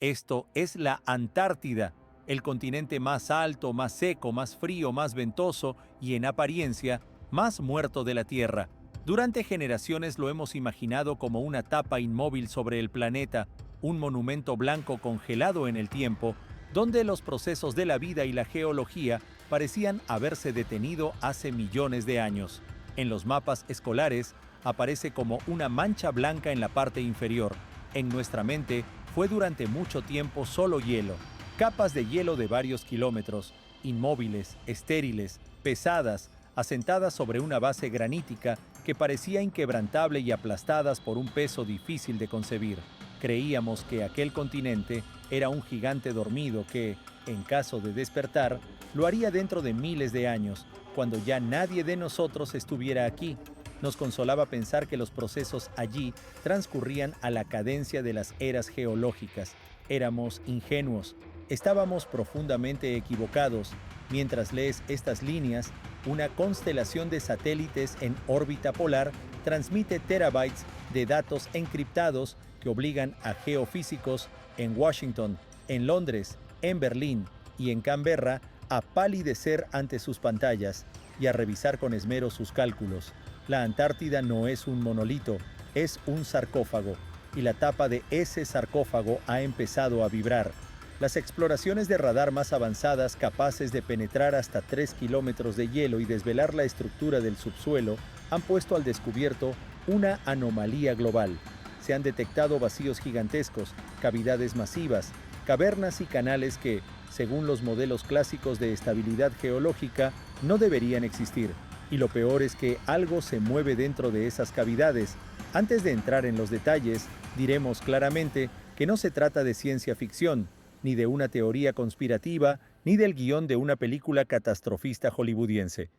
Esto es la Antártida, el continente más alto, más seco, más frío, más ventoso y, en apariencia, más muerto de la Tierra. Durante generaciones lo hemos imaginado como una tapa inmóvil sobre el planeta, un monumento blanco congelado en el tiempo, donde los procesos de la vida y la geología parecían haberse detenido hace millones de años. En los mapas escolares aparece como una mancha blanca en la parte inferior. En nuestra mente fue durante mucho tiempo solo hielo, capas de hielo de varios kilómetros, inmóviles, estériles, pesadas, asentadas sobre una base granítica que parecía inquebrantable y aplastadas por un peso difícil de concebir. Creíamos que aquel continente era un gigante dormido que, en caso de despertar, lo haría dentro de miles de años, cuando ya nadie de nosotros estuviera aquí. Nos consolaba pensar que los procesos allí transcurrían a la cadencia de las eras geológicas. Éramos ingenuos, estábamos profundamente equivocados. Mientras lees estas líneas, una constelación de satélites en órbita polar transmite terabytes de datos encriptados que obligan a geofísicos en Washington, en Londres, en Berlín y en Canberra a palidecer ante sus pantallas y a revisar con esmero sus cálculos. La Antártida no es un monolito, es un sarcófago, y la tapa de ese sarcófago ha empezado a vibrar. Las exploraciones de radar más avanzadas, capaces de penetrar hasta 3 kilómetros de hielo y desvelar la estructura del subsuelo, han puesto al descubierto una anomalía global. Se han detectado vacíos gigantescos, cavidades masivas, cavernas y canales que, según los modelos clásicos de estabilidad geológica, no deberían existir. Y lo peor es que algo se mueve dentro de esas cavidades. Antes de entrar en los detalles, diremos claramente que no se trata de ciencia ficción, ni de una teoría conspirativa, ni del guión de una película catastrofista hollywoodiense.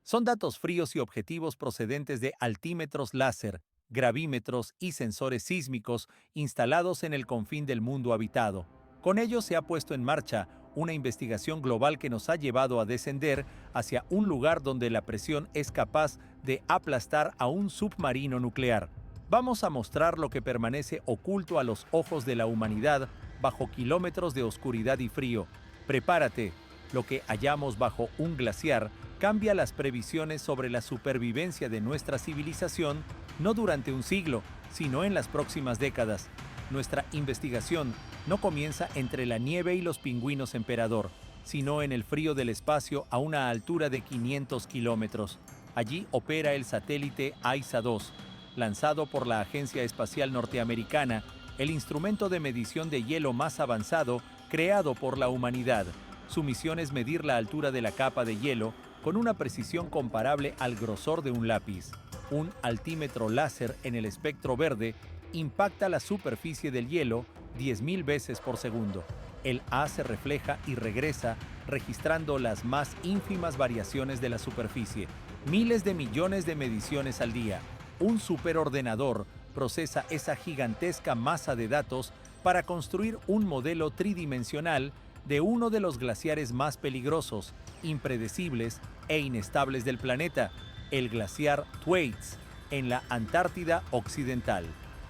Son datos fríos y objetivos procedentes de altímetros láser, gravímetros y sensores sísmicos instalados en el confín del mundo habitado. Con ello se ha puesto en marcha una investigación global que nos ha llevado a descender hacia un lugar donde la presión es capaz de aplastar a un submarino nuclear. Vamos a mostrar lo que permanece oculto a los ojos de la humanidad bajo kilómetros de oscuridad y frío. Prepárate, lo que hallamos bajo un glaciar cambia las previsiones sobre la supervivencia de nuestra civilización no durante un siglo, sino en las próximas décadas. Nuestra investigación no comienza entre la nieve y los pingüinos emperador, sino en el frío del espacio a una altura de 500 kilómetros. Allí opera el satélite AISA-2, lanzado por la Agencia Espacial Norteamericana, el instrumento de medición de hielo más avanzado creado por la humanidad. Su misión es medir la altura de la capa de hielo con una precisión comparable al grosor de un lápiz. Un altímetro láser en el espectro verde impacta la superficie del hielo 10.000 veces por segundo. El haz se refleja y regresa, registrando las más ínfimas variaciones de la superficie. Miles de millones de mediciones al día. Un superordenador procesa esa gigantesca masa de datos para construir un modelo tridimensional de uno de los glaciares más peligrosos, impredecibles e inestables del planeta, el glaciar Thwaites, en la Antártida Occidental.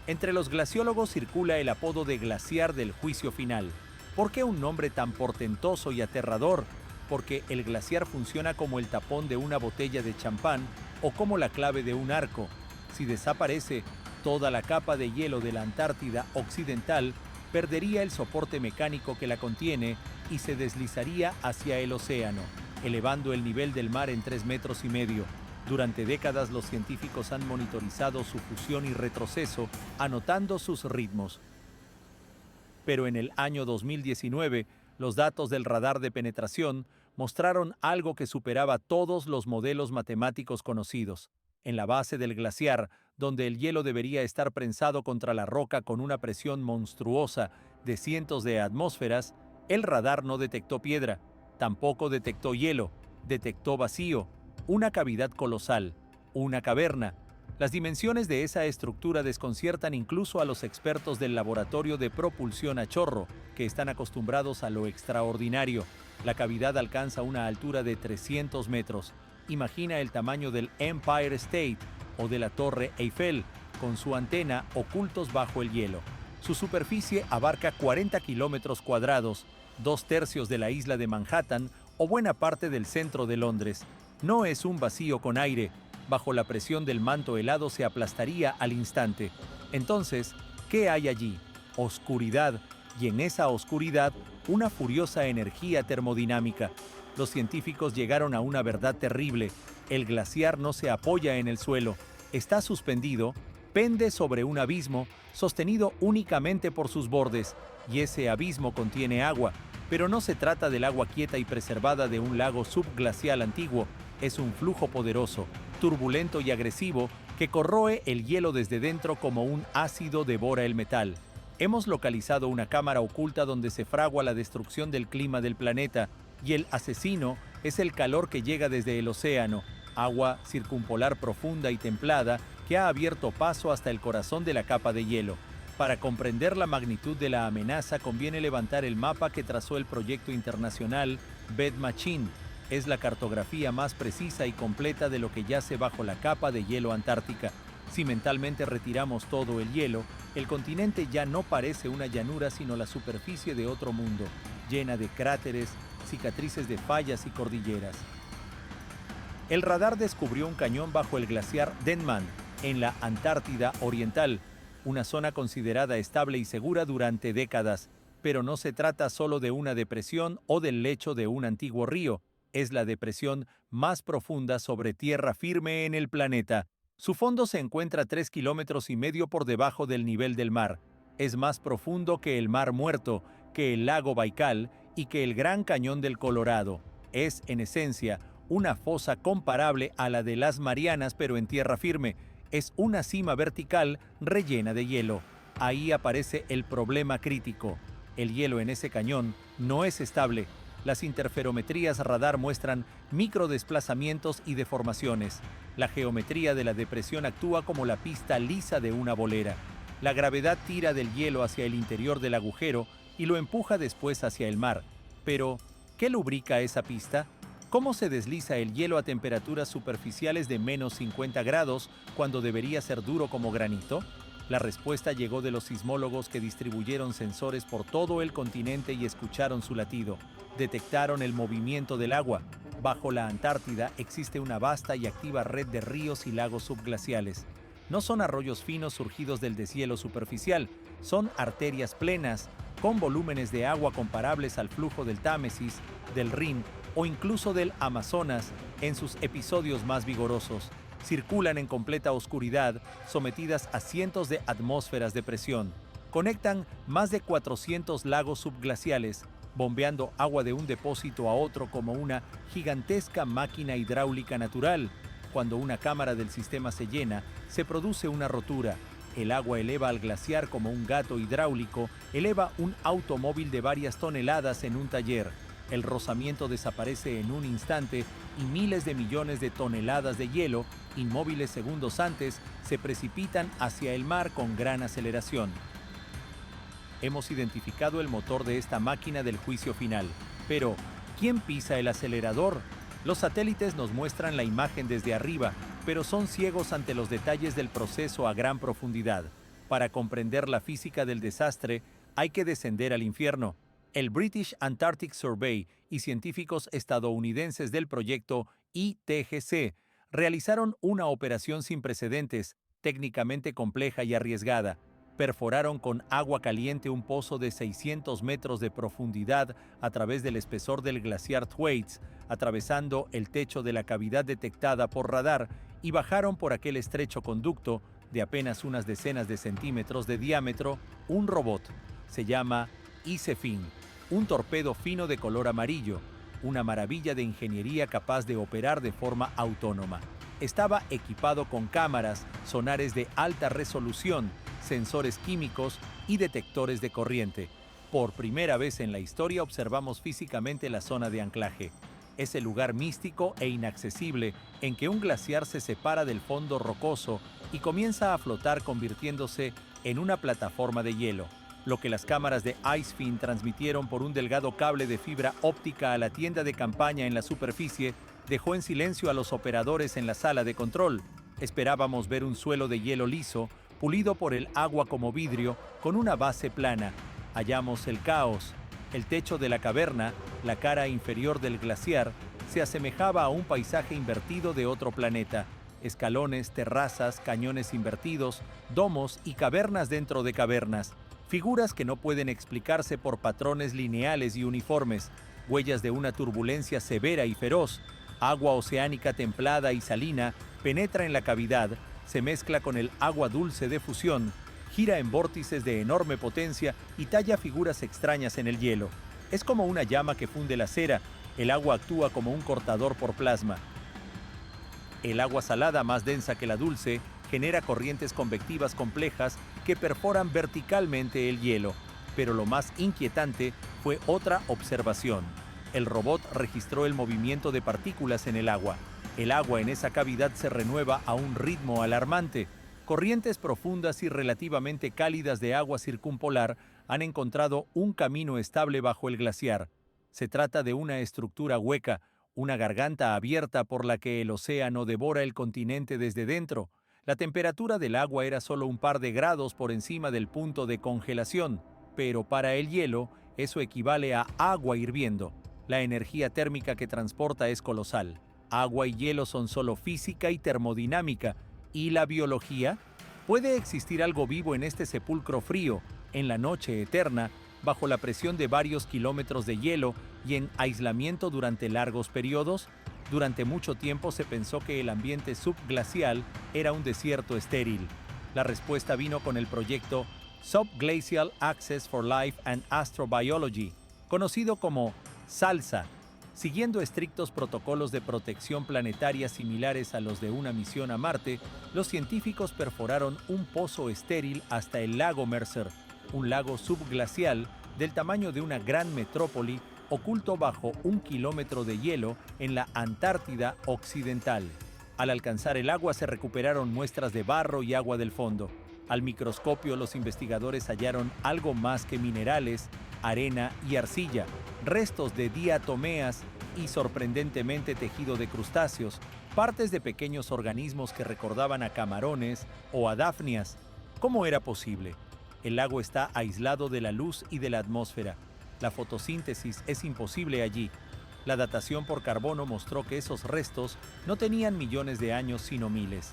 Entre los glaciólogos circula el apodo de glaciar del juicio final. ¿Por qué un nombre tan portentoso y aterrador? Porque el glaciar funciona como el tapón de una botella de champán o como la clave de un arco. Si desaparece, toda la capa de hielo de la Antártida Occidental perdería el soporte mecánico que la contiene y se deslizaría hacia el océano, elevando el nivel del mar en 3,5 metros. Durante décadas los científicos han monitorizado su fusión y retroceso, anotando sus ritmos. Pero en el año 2019, los datos del radar de penetración mostraron algo que superaba todos los modelos matemáticos conocidos. En la base del glaciar, donde el hielo debería estar prensado contra la roca con una presión monstruosa de cientos de atmósferas, el radar no detectó piedra, tampoco detectó hielo, detectó vacío, una cavidad colosal, una caverna. Las dimensiones de esa estructura desconciertan incluso a los expertos del laboratorio de propulsión a chorro, que están acostumbrados a lo extraordinario. La cavidad alcanza una altura de 300 metros. Imagina el tamaño del Empire State o de la Torre Eiffel, con su antena ocultos bajo el hielo. Su superficie abarca 40 kilómetros cuadrados, 2/3 de la isla de Manhattan o buena parte del centro de Londres. No es un vacío con aire. Bajo la presión del manto helado se aplastaría al instante. Entonces, ¿qué hay allí? Oscuridad, y en esa oscuridad, una furiosa energía termodinámica. Los científicos llegaron a una verdad terrible. El glaciar no se apoya en el suelo, está suspendido, pende sobre un abismo, sostenido únicamente por sus bordes, y ese abismo contiene agua. Pero no se trata del agua quieta y preservada de un lago subglacial antiguo, es un flujo poderoso, turbulento y agresivo que corroe el hielo desde dentro como un ácido devora el metal. Hemos localizado una cámara oculta donde se fragua la destrucción del clima del planeta, y el asesino es el calor que llega desde el océano, agua circumpolar profunda y templada que ha abierto paso hasta el corazón de la capa de hielo. Para comprender la magnitud de la amenaza conviene levantar el mapa que trazó el proyecto internacional Bed Machine. Es la cartografía más precisa y completa de lo que yace bajo la capa de hielo antártica. Si mentalmente retiramos todo el hielo, el continente ya no parece una llanura sino la superficie de otro mundo, llena de cráteres, cicatrices de fallas y cordilleras. El radar descubrió un cañón bajo el glaciar Denman, en la Antártida Oriental, una zona considerada estable y segura durante décadas, pero no se trata solo de una depresión o del lecho de un antiguo río, es la depresión más profunda sobre tierra firme en el planeta. Su fondo se encuentra 3,5 kilómetros por debajo del nivel del mar. Es más profundo que el Mar Muerto, que el lago Baikal y que el Gran Cañón del Colorado. Es, en esencia, una fosa comparable a la de las Marianas, pero en tierra firme. Es una cima vertical rellena de hielo. Ahí aparece el problema crítico. El hielo en ese cañón no es estable. Las interferometrías radar muestran microdesplazamientos y deformaciones. La geometría de la depresión actúa como la pista lisa de una bolera. La gravedad tira del hielo hacia el interior del agujero y lo empuja después hacia el mar. Pero, ¿qué lubrica esa pista? ¿Cómo se desliza el hielo a temperaturas superficiales de -50 grados cuando debería ser duro como granito? La respuesta llegó de los sismólogos que distribuyeron sensores por todo el continente y escucharon su latido. Detectaron el movimiento del agua. Bajo la Antártida existe una vasta y activa red de ríos y lagos subglaciales. No son arroyos finos surgidos del deshielo superficial, son arterias plenas, con volúmenes de agua comparables al flujo del Támesis, del Rin o incluso del Amazonas en sus episodios más vigorosos. Circulan en completa oscuridad, sometidas a cientos de atmósferas de presión. Conectan más de 400 lagos subglaciales, bombeando agua de un depósito a otro como una gigantesca máquina hidráulica natural. Cuando una cámara del sistema se llena, se produce una rotura. El agua eleva al glaciar como un gato hidráulico eleva un automóvil de varias toneladas en un taller. El rozamiento desaparece en un instante y miles de millones de toneladas de hielo, inmóviles segundos antes, se precipitan hacia el mar con gran aceleración. Hemos identificado el motor de esta máquina del juicio final. Pero, ¿quién pisa el acelerador? Los satélites nos muestran la imagen desde arriba, pero son ciegos ante los detalles del proceso a gran profundidad. Para comprender la física del desastre, hay que descender al infierno. El British Antarctic Survey y científicos estadounidenses del proyecto ITGC realizaron una operación sin precedentes, técnicamente compleja y arriesgada. Perforaron con agua caliente un pozo de 600 metros de profundidad a través del espesor del glaciar Thwaites, atravesando el techo de la cavidad detectada por radar, y bajaron por aquel estrecho conducto, de apenas unas decenas de centímetros de diámetro, un robot. Se llama ICEFIN, un torpedo fino de color amarillo, una maravilla de ingeniería capaz de operar de forma autónoma. Estaba equipado con cámaras, sonares de alta resolución, sensores químicos y detectores de corriente. Por primera vez en la historia observamos físicamente la zona de anclaje. Es el lugar místico e inaccesible en que un glaciar se separa del fondo rocoso y comienza a flotar convirtiéndose en una plataforma de hielo. Lo que las cámaras de ICEFIN transmitieron por un delgado cable de fibra óptica a la tienda de campaña en la superficie dejó en silencio a los operadores en la sala de control. Esperábamos ver un suelo de hielo liso, pulido por el agua como vidrio, con una base plana. Hallamos el caos. El techo de la caverna, la cara inferior del glaciar, se asemejaba a un paisaje invertido de otro planeta. Escalones, terrazas, cañones invertidos, domos y cavernas dentro de cavernas. Figuras que no pueden explicarse por patrones lineales y uniformes. Huellas de una turbulencia severa y feroz. Agua oceánica templada y salina penetra en la cavidad, se mezcla con el agua dulce de fusión, gira en vórtices de enorme potencia y talla figuras extrañas en el hielo. Es como una llama que funde la cera, el agua actúa como un cortador por plasma. El agua salada, más densa que la dulce, genera corrientes convectivas complejas que perforan verticalmente el hielo. Pero lo más inquietante fue otra observación. El robot registró el movimiento de partículas en el agua. El agua en esa cavidad se renueva a un ritmo alarmante. Corrientes profundas y relativamente cálidas de agua circumpolar han encontrado un camino estable bajo el glaciar. Se trata de una estructura hueca, una garganta abierta por la que el océano devora el continente desde dentro. La temperatura del agua era solo un par de grados por encima del punto de congelación, pero para el hielo eso equivale a agua hirviendo. La energía térmica que transporta es colosal. Agua y hielo son solo física y termodinámica. ¿Y la biología? ¿Puede existir algo vivo en este sepulcro frío, en la noche eterna, bajo la presión de varios kilómetros de hielo y en aislamiento durante largos periodos? Durante mucho tiempo se pensó que el ambiente subglacial era un desierto estéril. La respuesta vino con el proyecto Subglacial Access for Life and Astrobiology, conocido como SALSA. Siguiendo estrictos protocolos de protección planetaria similares a los de una misión a Marte, los científicos perforaron un pozo estéril hasta el lago Mercer, un lago subglacial del tamaño de una gran metrópoli oculto bajo 1 kilómetro de hielo en la Antártida Occidental. Al alcanzar el agua se recuperaron muestras de barro y agua del fondo. Al microscopio los investigadores hallaron algo más que minerales, arena y arcilla, restos de diatomeas y sorprendentemente tejido de crustáceos, partes de pequeños organismos que recordaban a camarones o a dafnias. ¿Cómo era posible? El lago está aislado de la luz y de la atmósfera. La fotosíntesis es imposible allí. La datación por carbono mostró que esos restos no tenían millones de años sino miles.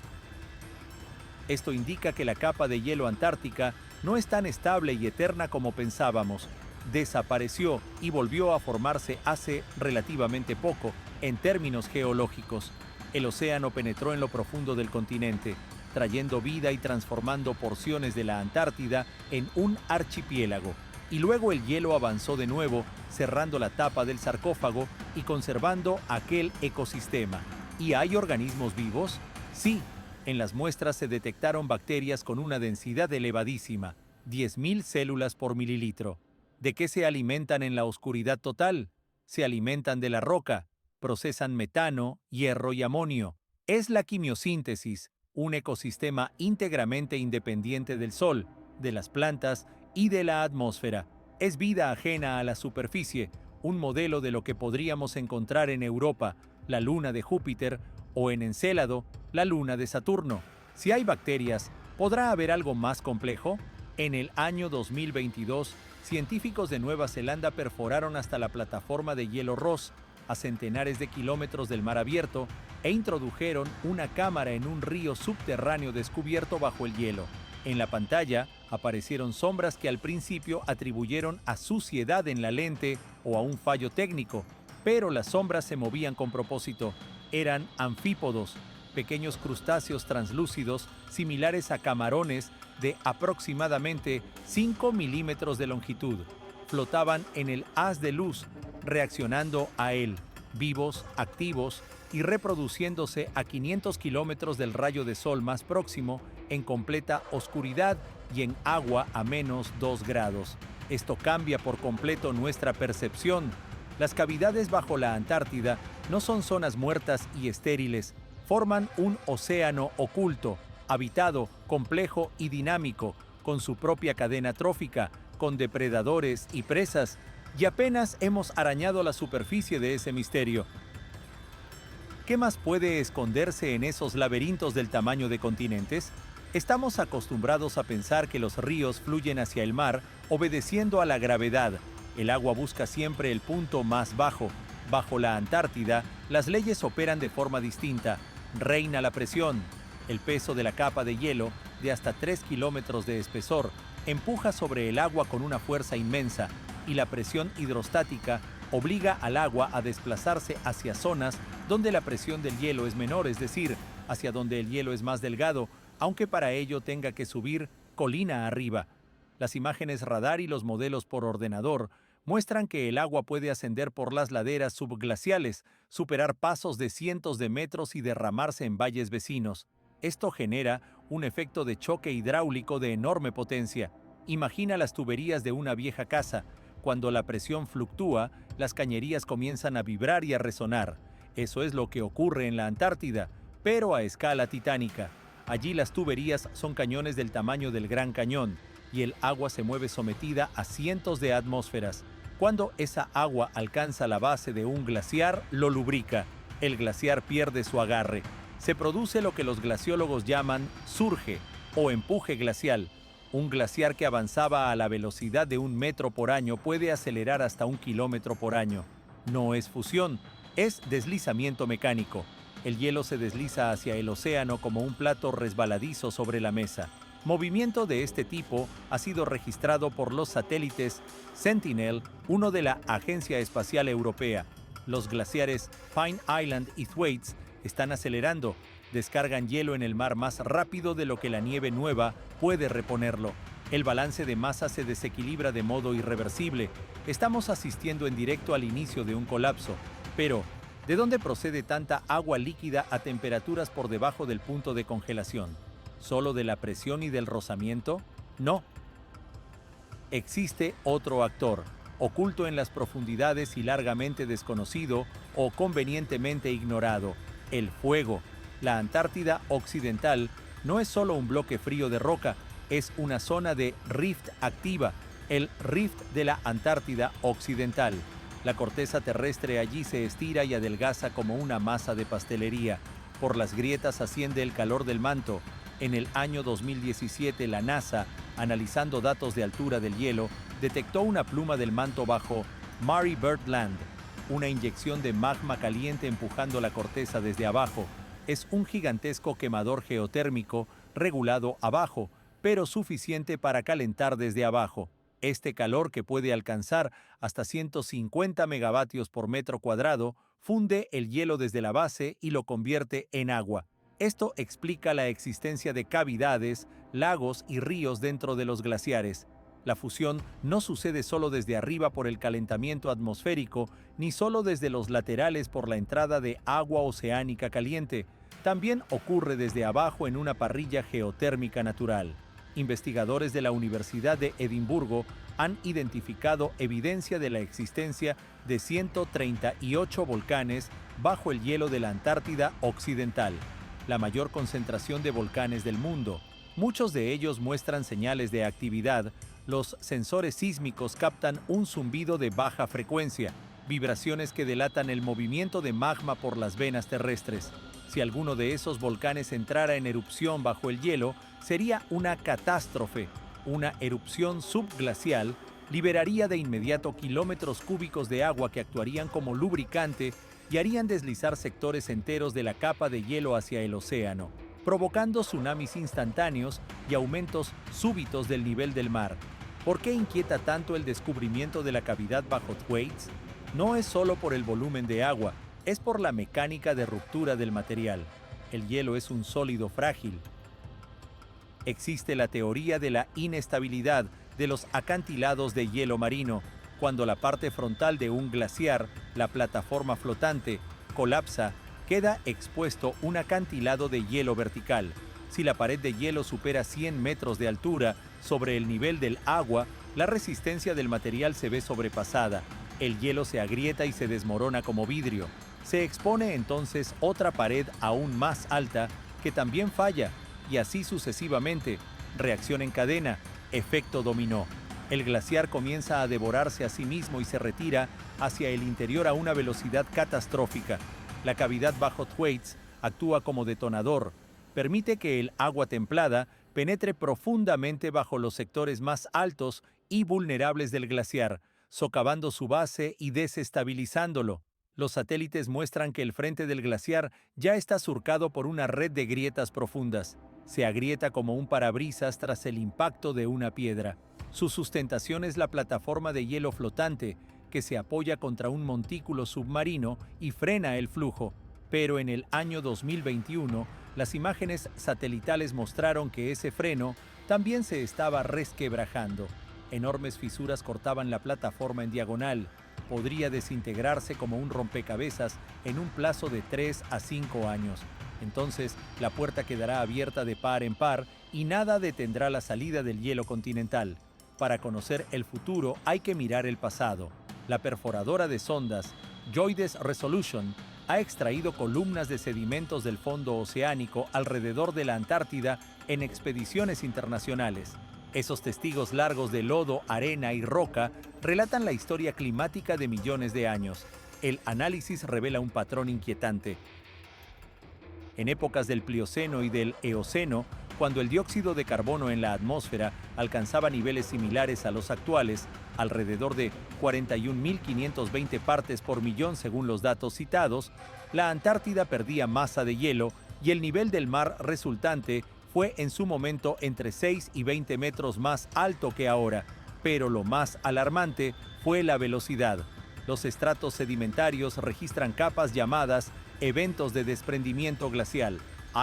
Esto indica que la capa de hielo antártica no es tan estable y eterna como pensábamos. Desapareció y volvió a formarse hace relativamente poco, en términos geológicos. El océano penetró en lo profundo del continente, trayendo vida y transformando porciones de la Antártida en un archipiélago. Y luego el hielo avanzó de nuevo, cerrando la tapa del sarcófago y conservando aquel ecosistema. ¿Y hay organismos vivos? Sí. En las muestras se detectaron bacterias con una densidad elevadísima, 10.000 células por mililitro. ¿De qué se alimentan en la oscuridad total? Se alimentan de la roca, procesan metano, hierro y amonio. Es la quimiosíntesis, un ecosistema íntegramente independiente del sol, de las plantas y de la atmósfera. Es vida ajena a la superficie, un modelo de lo que podríamos encontrar en Europa, la luna de Júpiter, o en Encélado, la luna de Saturno. Si hay bacterias, ¿podrá haber algo más complejo? En el año 2022, científicos de Nueva Zelanda perforaron hasta la plataforma de hielo Ross, a centenares de kilómetros del mar abierto, e introdujeron una cámara en un río subterráneo descubierto bajo el hielo. En la pantalla aparecieron sombras que al principio atribuyeron a suciedad en la lente o a un fallo técnico, pero las sombras se movían con propósito. Eran anfípodos, pequeños crustáceos translúcidos similares a camarones de aproximadamente 5 milímetros de longitud. Flotaban en el haz de luz, reaccionando a él, vivos, activos y reproduciéndose a 500 kilómetros del rayo de sol más próximo, en completa oscuridad y en agua a menos 2 grados. Esto cambia por completo nuestra percepción. Las cavidades bajo la Antártida no son zonas muertas y estériles, forman un océano oculto, habitado, complejo y dinámico, con su propia cadena trófica, con depredadores y presas, y apenas hemos arañado la superficie de ese misterio. ¿Qué más puede esconderse en esos laberintos del tamaño de continentes? Estamos acostumbrados a pensar que los ríos fluyen hacia el mar obedeciendo a la gravedad. El agua busca siempre el punto más bajo. Bajo la Antártida, las leyes operan de forma distinta. Reina la presión. El peso de la capa de hielo, de hasta 3 kilómetros de espesor, empuja sobre el agua con una fuerza inmensa, y la presión hidrostática obliga al agua a desplazarse hacia zonas donde la presión del hielo es menor, es decir, hacia donde el hielo es más delgado, aunque para ello tenga que subir colina arriba. Las imágenes radar y los modelos por ordenador muestran que el agua puede ascender por las laderas subglaciales, superar pasos de cientos de metros y derramarse en valles vecinos. Esto genera un efecto de choque hidráulico de enorme potencia. Imagina las tuberías de una vieja casa. Cuando la presión fluctúa, las cañerías comienzan a vibrar y a resonar. Eso es lo que ocurre en la Antártida, pero a escala titánica. Allí las tuberías son cañones del tamaño del Gran Cañón, y el agua se mueve sometida a cientos de atmósferas. Cuando esa agua alcanza la base de un glaciar, lo lubrica. El glaciar pierde su agarre. Se produce lo que los glaciólogos llaman surge o empuje glacial. Un glaciar que avanzaba a la velocidad de 1 metro por año puede acelerar hasta 1 kilómetro por año. No es fusión, es deslizamiento mecánico. El hielo se desliza hacia el océano como un plato resbaladizo sobre la mesa. Movimiento de este tipo ha sido registrado por los satélites Sentinel-1 de la Agencia Espacial Europea. Los glaciares Pine Island y Thwaites están acelerando, descargan hielo en el mar más rápido de lo que la nieve nueva puede reponerlo. El balance de masa se desequilibra de modo irreversible. Estamos asistiendo en directo al inicio de un colapso. Pero, ¿de dónde procede tanta agua líquida a temperaturas por debajo del punto de congelación? ¿Solo de la presión y del rozamiento? No. Existe otro actor, oculto en las profundidades y largamente desconocido o convenientemente ignorado: el fuego. La Antártida Occidental no es solo un bloque frío de roca, es una zona de rift activa, el rift de la Antártida Occidental. La corteza terrestre allí se estira y adelgaza como una masa de pastelería. Por las grietas asciende el calor del manto. En el año 2017, la NASA, analizando datos de altura del hielo, detectó una pluma del manto bajo Mare Bird Land, una inyección de magma caliente empujando la corteza desde abajo. Es un gigantesco quemador geotérmico regulado abajo, pero suficiente para calentar desde abajo. Este calor, que puede alcanzar hasta 150 megavatios por metro cuadrado, funde el hielo desde la base y lo convierte en agua. Esto explica la existencia de cavidades, lagos y ríos dentro de los glaciares. La fusión no sucede solo desde arriba por el calentamiento atmosférico, ni solo desde los laterales por la entrada de agua oceánica caliente. También ocurre desde abajo en una parrilla geotérmica natural. Investigadores de la Universidad de Edimburgo han identificado evidencia de la existencia de 138 volcanes bajo el hielo de la Antártida Occidental, la mayor concentración de volcanes del mundo. Muchos de ellos muestran señales de actividad. Los sensores sísmicos captan un zumbido de baja frecuencia, vibraciones que delatan el movimiento de magma por las venas terrestres. Si alguno de esos volcanes entrara en erupción bajo el hielo, sería una catástrofe. Una erupción subglacial liberaría de inmediato kilómetros cúbicos de agua que actuarían como lubricante y harían deslizar sectores enteros de la capa de hielo hacia el océano, provocando tsunamis instantáneos y aumentos súbitos del nivel del mar. ¿Por qué inquieta tanto el descubrimiento de la cavidad bajo Thwaites? No es solo por el volumen de agua, es por la mecánica de ruptura del material. El hielo es un sólido frágil. Existe la teoría de la inestabilidad de los acantilados de hielo marino. Cuando la parte frontal de un glaciar, la plataforma flotante, colapsa, queda expuesto un acantilado de hielo vertical. Si la pared de hielo supera 100 metros de altura sobre el nivel del agua, la resistencia del material se ve sobrepasada. El hielo se agrieta y se desmorona como vidrio. Se expone entonces otra pared aún más alta que también falla, y así sucesivamente. Reacción en cadena, efecto dominó. El glaciar comienza a devorarse a sí mismo y se retira hacia el interior a una velocidad catastrófica. La cavidad bajo Thwaites actúa como detonador. Permite que el agua templada penetre profundamente bajo los sectores más altos y vulnerables del glaciar, socavando su base y desestabilizándolo. Los satélites muestran que el frente del glaciar ya está surcado por una red de grietas profundas. Se agrieta como un parabrisas tras el impacto de una piedra. Su sustentación es la plataforma de hielo flotante, que se apoya contra un montículo submarino y frena el flujo. Pero en el año 2021, las imágenes satelitales mostraron que ese freno también se estaba resquebrajando. Enormes fisuras cortaban la plataforma en diagonal. Podría desintegrarse como un rompecabezas en un plazo de 3 a 5 años. Entonces, la puerta quedará abierta de par en par y nada detendrá la salida del hielo continental. Para conocer el futuro hay que mirar el pasado. La perforadora de sondas JOIDES Resolution ha extraído columnas de sedimentos del fondo oceánico alrededor de la Antártida en expediciones internacionales. Esos testigos largos de lodo, arena y roca relatan la historia climática de millones de años. El análisis revela un patrón inquietante. En épocas del Plioceno y del Eoceno, cuando el dióxido de carbono en la atmósfera alcanzaba niveles similares a los actuales, alrededor de 41.520 partes por millón según los datos citados, la Antártida perdía masa de hielo y el nivel del mar resultante fue en su momento entre 6 y 20 metros más alto que ahora, pero lo más alarmante fue la velocidad. Los estratos sedimentarios registran capas llamadas eventos de desprendimiento glacial,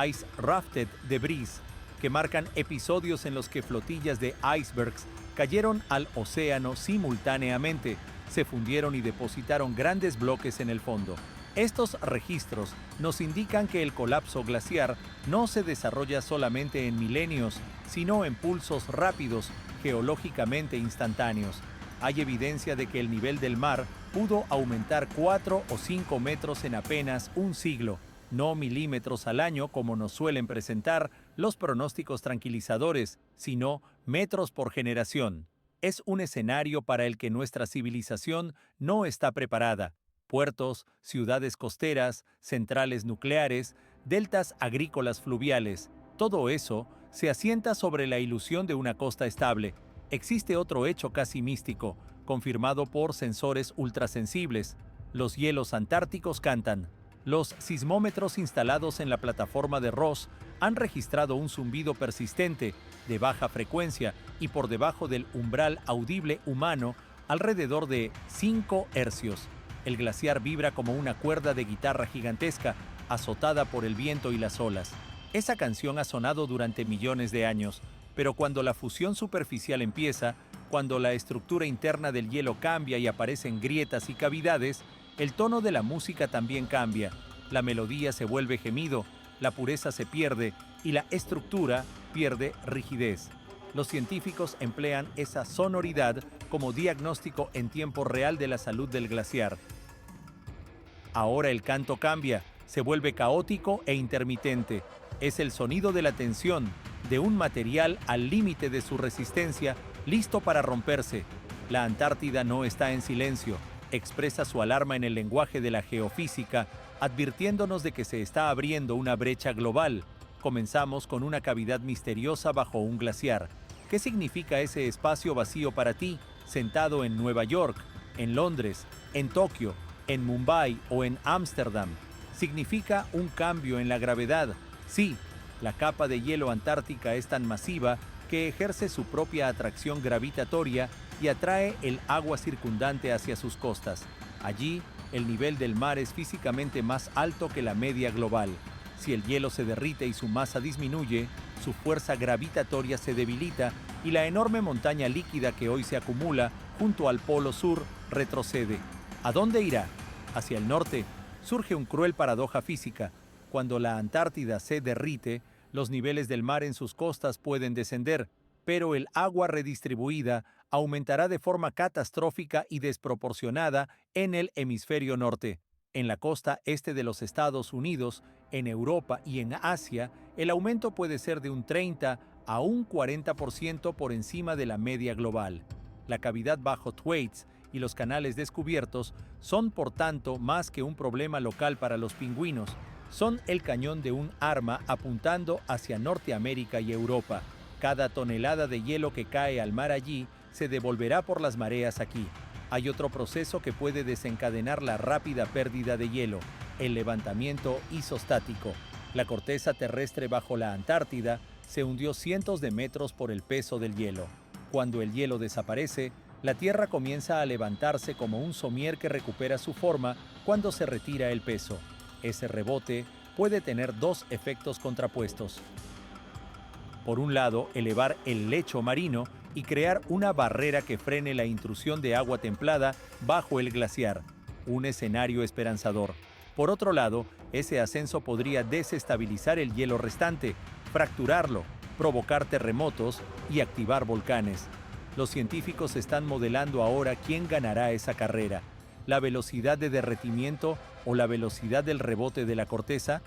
Ice Rafted Debris, que marcan episodios en los que flotillas de icebergs cayeron al océano simultáneamente, se fundieron y depositaron grandes bloques en el fondo. Estos registros nos indican que el colapso glaciar no se desarrolla solamente en milenios, sino en pulsos rápidos, geológicamente instantáneos. Hay evidencia de que el nivel del mar pudo aumentar 4 o 5 metros en apenas un siglo, no milímetros al año como nos suelen presentar los pronósticos tranquilizadores, sino metros por generación. Es un escenario para el que nuestra civilización no está preparada. Puertos, ciudades costeras, centrales nucleares, deltas agrícolas fluviales, todo eso se asienta sobre la ilusión de una costa estable. Existe otro hecho casi místico, confirmado por sensores ultrasensibles. Los hielos antárticos cantan. Los sismómetros instalados en la plataforma de Ross han registrado un zumbido persistente, de baja frecuencia y por debajo del umbral audible humano, alrededor de 5 hercios. El glaciar vibra como una cuerda de guitarra gigantesca, azotada por el viento y las olas. Esa canción ha sonado durante millones de años, pero cuando la fusión superficial empieza, cuando la estructura interna del hielo cambia y aparecen grietas y cavidades, el tono de la música también cambia. La melodía se vuelve gemido, la pureza se pierde y la estructura pierde rigidez. Los científicos emplean esa sonoridad como diagnóstico en tiempo real de la salud del glaciar. Ahora el canto cambia, se vuelve caótico e intermitente. Es el sonido de la tensión, de un material al límite de su resistencia, listo para romperse. La Antártida no está en silencio, expresa su alarma en el lenguaje de la geofísica, advirtiéndonos de que se está abriendo una brecha global. Comenzamos con una cavidad misteriosa bajo un glaciar. ¿Qué significa ese espacio vacío para ti, sentado en Nueva York, en Londres, en Tokio, en Mumbai o en Ámsterdam? Significa un cambio en la gravedad. Sí, la capa de hielo antártica es tan masiva que ejerce su propia atracción gravitatoria y atrae el agua circundante hacia sus costas. Allí, el nivel del mar es físicamente más alto que la media global. Si el hielo se derrite y su masa disminuye, su fuerza gravitatoria se debilita y la enorme montaña líquida que hoy se acumula junto al polo sur retrocede. ¿A dónde irá? Hacia el norte. Surge una cruel paradoja física. Cuando la Antártida se derrite, los niveles del mar en sus costas pueden descender, pero el agua redistribuida aumentará de forma catastrófica y desproporcionada en el hemisferio norte. En la costa este de los Estados Unidos, en Europa y en Asia, el aumento puede ser de un 30 a un 40% por encima de la media global. La cavidad bajo Thwaites y los canales descubiertos son, por tanto, más que un problema local para los pingüinos. Son el cañón de un arma apuntando hacia Norteamérica y Europa. Cada tonelada de hielo que cae al mar allí se devolverá por las mareas aquí. Hay otro proceso que puede desencadenar la rápida pérdida de hielo, el levantamiento isostático. La corteza terrestre bajo la Antártida se hundió cientos de metros por el peso del hielo. Cuando el hielo desaparece, la Tierra comienza a levantarse como un somier que recupera su forma cuando se retira el peso. Ese rebote puede tener dos efectos contrapuestos. Por un lado, elevar el lecho marino y crear una barrera que frene la intrusión de agua templada bajo el glaciar, un escenario esperanzador. Por otro lado, ese ascenso podría desestabilizar el hielo restante, fracturarlo, provocar terremotos y activar volcanes. Los científicos están modelando ahora quién ganará esa carrera, la velocidad de derretimiento o la velocidad del rebote de la corteza.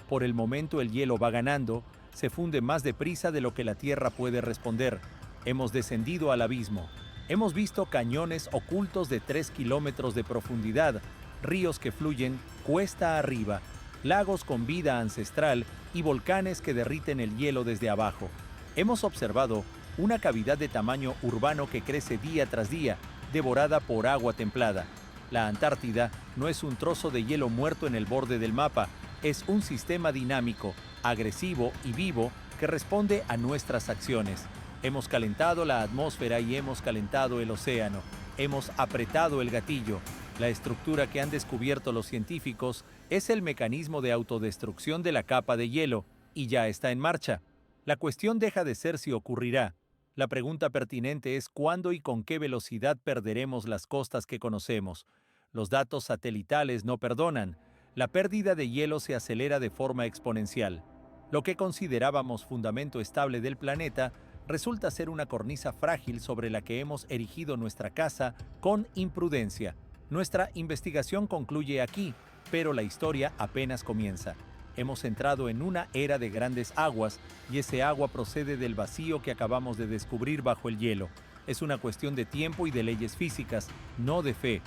Por el momento el hielo va ganando, se funde más deprisa de lo que la Tierra puede responder. Hemos descendido al abismo. Hemos visto cañones ocultos de 3 kilómetros de profundidad, ríos que fluyen cuesta arriba, lagos con vida ancestral y volcanes que derriten el hielo desde abajo. Hemos observado una cavidad de tamaño urbano que crece día tras día, devorada por agua templada. La Antártida no es un trozo de hielo muerto en el borde del mapa, es un sistema dinámico, agresivo y vivo que responde a nuestras acciones. Hemos calentado la atmósfera y hemos calentado el océano. Hemos apretado el gatillo. La estructura que han descubierto los científicos es el mecanismo de autodestrucción de la capa de hielo, y ya está en marcha. La cuestión deja de ser si ocurrirá. La pregunta pertinente es cuándo y con qué velocidad perderemos las costas que conocemos. Los datos satelitales no perdonan. La pérdida de hielo se acelera de forma exponencial. Lo que considerábamos fundamento estable del planeta resulta ser una cornisa frágil sobre la que hemos erigido nuestra casa con imprudencia. Nuestra investigación concluye aquí, pero la historia apenas comienza. Hemos entrado en una era de grandes aguas y ese agua procede del vacío que acabamos de descubrir bajo el hielo. Es una cuestión de tiempo y de leyes físicas, no de fe.